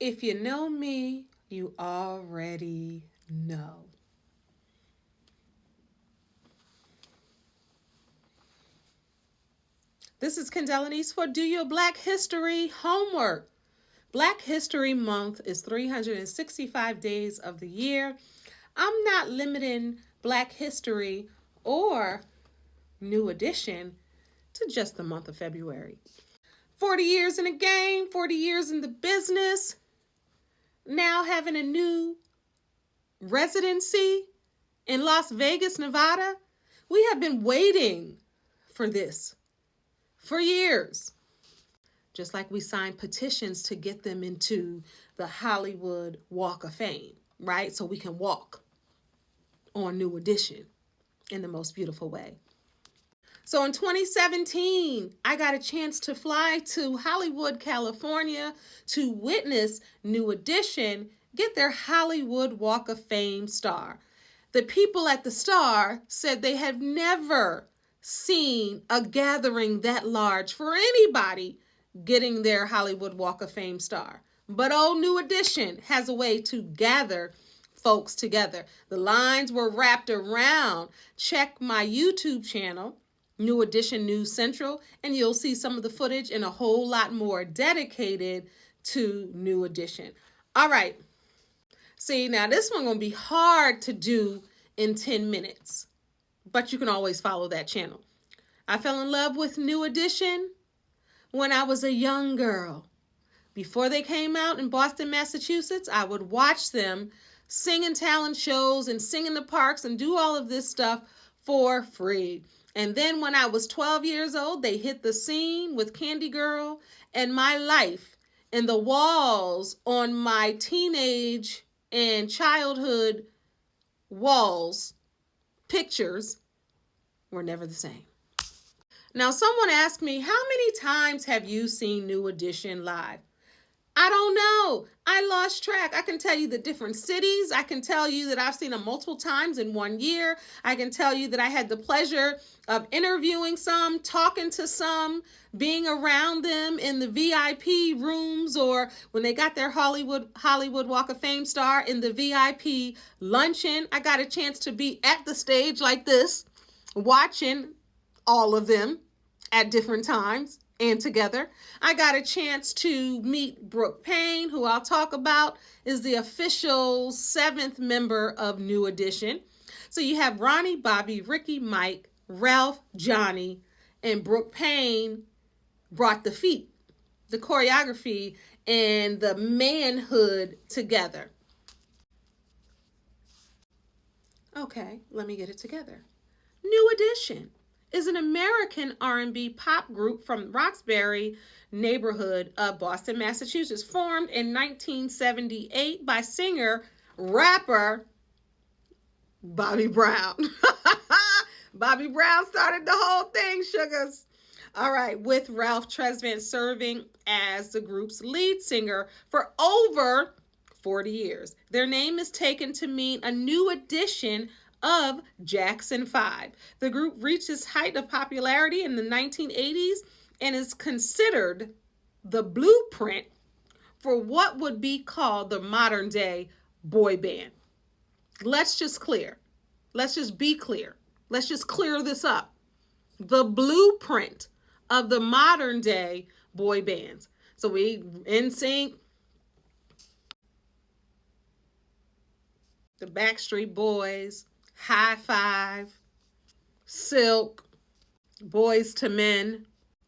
If you know me, you already know. This is Kendelanice for Do Your Black History Homework. Black History Month is 365 days of the year. I'm not limiting Black History or New Edition to just the month of February. 40 years in the game, 40 years in the business, now having a new residency in Las Vegas, Nevada. We have been waiting for this for years. Just like we signed petitions to get them into the Hollywood Walk of Fame, right? So we can walk on New Edition in the most beautiful way. So in 2017, I got a chance to fly to Hollywood, California to witness New Edition get their Hollywood Walk of Fame star. The people at the Star said they have never seen a gathering that large for anybody getting their Hollywood Walk of Fame star. But New Edition has a way to gather folks together. The lines were wrapped around. Check my YouTube channel, New Edition News Central, and you'll see some of the footage and a whole lot more dedicated to New Edition. All right. See, now this one gonna be hard to do in 10 minutes, but you can always follow that channel. I fell in love with New Edition when I was a young girl. Before they came out in Boston, Massachusetts, I would watch them sing in talent shows and sing in the parks and do all of this stuff for free. And then when I was 12 years old, they hit the scene with Candy Girl, and my life and the walls on my teenage and childhood walls, pictures, were never the same. Now, someone asked me, how many times have you seen New Edition live? I don't know. I lost track. I can tell you the different cities. I can tell you that I've seen them multiple times in one year. I can tell you that I had the pleasure of interviewing some, talking to some, being around them in the VIP rooms, or when they got their Hollywood Walk of Fame star in the VIP luncheon. I got a chance to be at the stage like this, watching all of them at different times and together. I got a chance to meet Brooke Payne, who I'll talk about, is the official 7th member of New Edition. So you have Ronnie, Bobby, Ricky, Mike, Ralph, Johnny, and Brooke Payne brought the feet, the choreography, and the manhood together. Okay, let me get it together. New Edition is an American R&B pop group from Roxbury neighborhood of Boston, Massachusetts, formed in 1978 by singer, rapper Bobby Brown. Bobby Brown started the whole thing, sugars. All right, with Ralph Tresvant serving as the group's lead singer for over 40 years. Their name is taken to mean a new edition of Jackson 5. The group reached its height of popularity in the 1980s and is considered the blueprint for what would be called the modern day boy band. Let's just be clear. Let's just clear this up. The blueprint of the modern day boy bands. So we NSYNC, the Backstreet Boys, High Five, Silk, Boys to Men,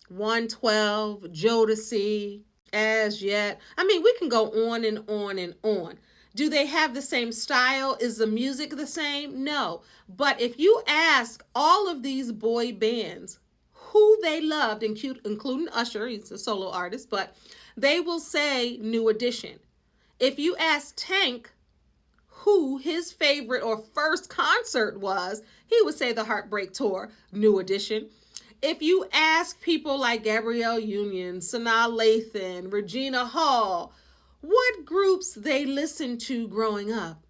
112, Jodeci, As Yet. I mean, we can go on and on and on. Do they have the same style? Is the music the same? No. But if you ask all of these boy bands who they loved, including Usher, he's a solo artist, but they will say New Edition. If you ask Tank who his favorite or first concert was, he would say the Heartbreak Tour, New Edition. If you ask people like Gabrielle Union, Sanaa Lathan, Regina Hall, what groups they listened to growing up,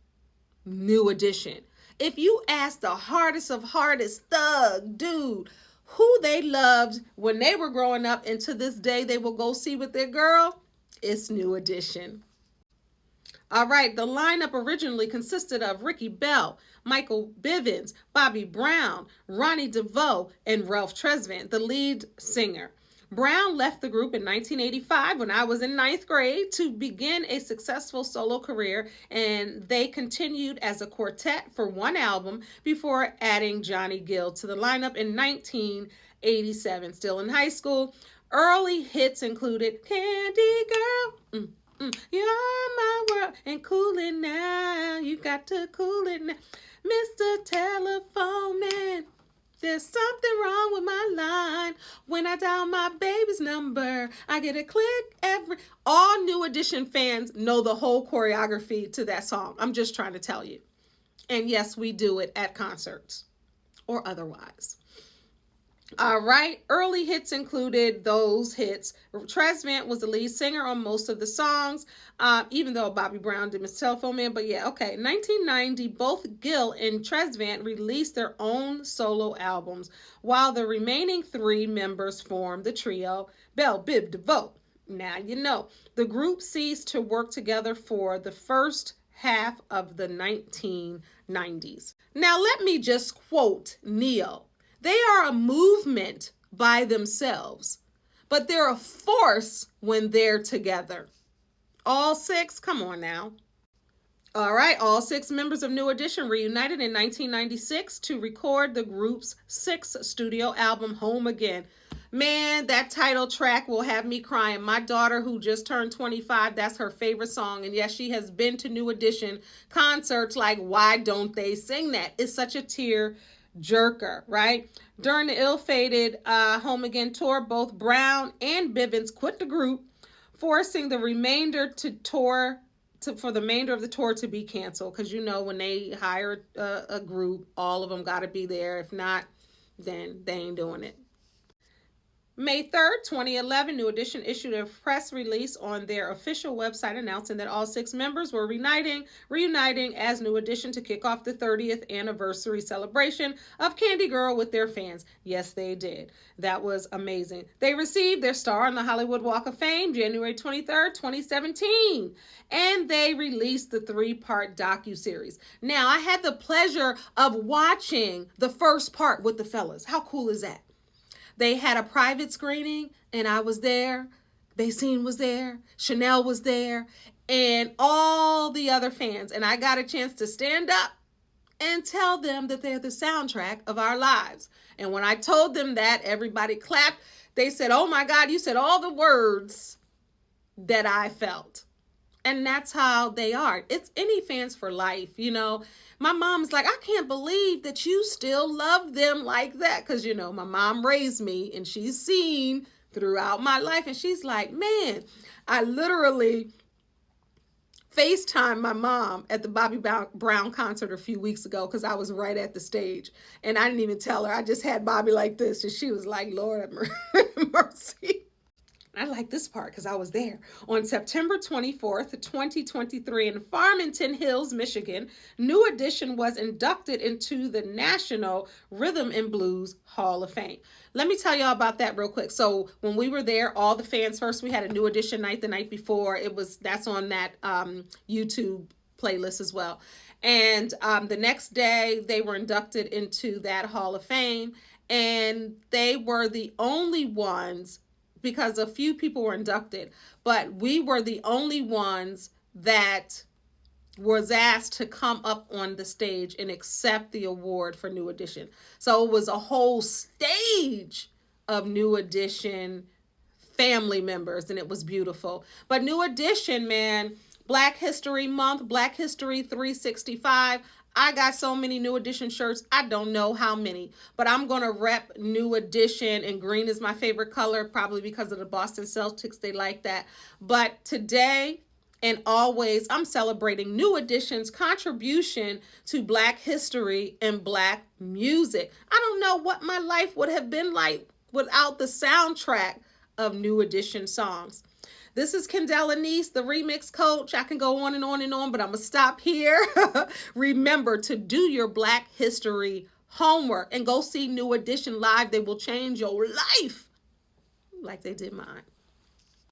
New Edition. If you ask the hardest of hardest thug dude who they loved when they were growing up and to this day they will go see with their girl, it's New Edition. All right, the lineup originally consisted of Ricky Bell, Michael Bivins, Bobby Brown, Ronnie DeVoe, and Ralph Tresvant, the lead singer. Brown left the group in 1985 when I was in ninth grade to begin a successful solo career, and they continued as a quartet for one album before adding Johnny Gill to the lineup in 1987. Still in high school, early hits included Candy Girl, You're My World, and Cool It Now, You Got to Cool It Now, Mr. Telephone Man, There's Something Wrong With My Line, When I Dial My Baby's Number, I Get a Click Every... All New Edition fans know the whole choreography to that song. I'm just trying to tell you. And yes, we do it at concerts or otherwise. All right, early hits included those hits. Tresvant was the lead singer on most of the songs, even though Bobby Brown did Miss Telephone Man. But yeah, okay. 1990, both Gill and Tresvant released their own solo albums, while the remaining three members formed the trio Bell Biv DeVoe. Now you know. The group ceased to work together for the first half of the 1990s. Now let me just quote Neo. They are a movement by themselves, but they're a force when they're together. All six, come on now. All right, all six members of New Edition reunited in 1996 to record the group's sixth studio album, Home Again. Man, that title track will have me crying. My daughter, who just turned 25, that's her favorite song. And yes, she has been to New Edition concerts. Like, why don't they sing that? It's such a tear jerker, right? During the ill-fated Home Again tour, both Brown and Bivins quit the group, forcing the remainder of the tour to be canceled. Because you know, when they hire a group, all of them got to be there. If not, then they ain't doing it. May 3rd, 2011, New Edition issued a press release on their official website announcing that all six members were reuniting as New Edition to kick off the 30th anniversary celebration of Candy Girl with their fans. Yes, they did. That was amazing. They received their star on the Hollywood Walk of Fame January 23rd, 2017, and they released the 3-part docuseries. Now, I had the pleasure of watching the first part with the fellas. How cool is that? They had a private screening, and I was there. Basine was there. Chanel was there, and all the other fans. And I got a chance to stand up and tell them that they're the soundtrack of our lives. And when I told them that, everybody clapped. They said, "Oh my God, you said all the words that I felt." And that's how they are. It's any fans for life, you know. My mom's like, I can't believe that you still love them like that. Because, you know, my mom raised me and she's seen throughout my life. And she's like, man, I literally FaceTimed my mom at the Bobby Brown concert a few weeks ago because I was right at the stage. And I didn't even tell her. I just had Bobby like this. And she was like, Lord have mercy. I like this part because I was there. On September 24th, 2023 in Farmington Hills, Michigan, New Edition was inducted into the National Rhythm and Blues Hall of Fame. Let me tell y'all about that real quick. So when we were there, all the fans, first we had a New Edition night the night before. That's on that YouTube playlist as well. And the next day they were inducted into that Hall of Fame, and they were the only ones, because a few people were inducted, but we were the only ones that was asked to come up on the stage and accept the award for New Edition. So it was a whole stage of New Edition family members, and it was beautiful. But New Edition, man, Black History Month, Black History 365, I got so many New Edition shirts. I don't know how many, but I'm going to rep New Edition, and green is my favorite color, probably because of the Boston Celtics. They like that. But today and always, I'm celebrating New Edition's contribution to Black history and Black music. I don't know what my life would have been like without the soundtrack of New Edition songs. This is Kendall Anise, the remix coach. I can go on and on and on, but I'm going to stop here. Remember to do your Black history homework and go see New Edition live. They will change your life like they did mine.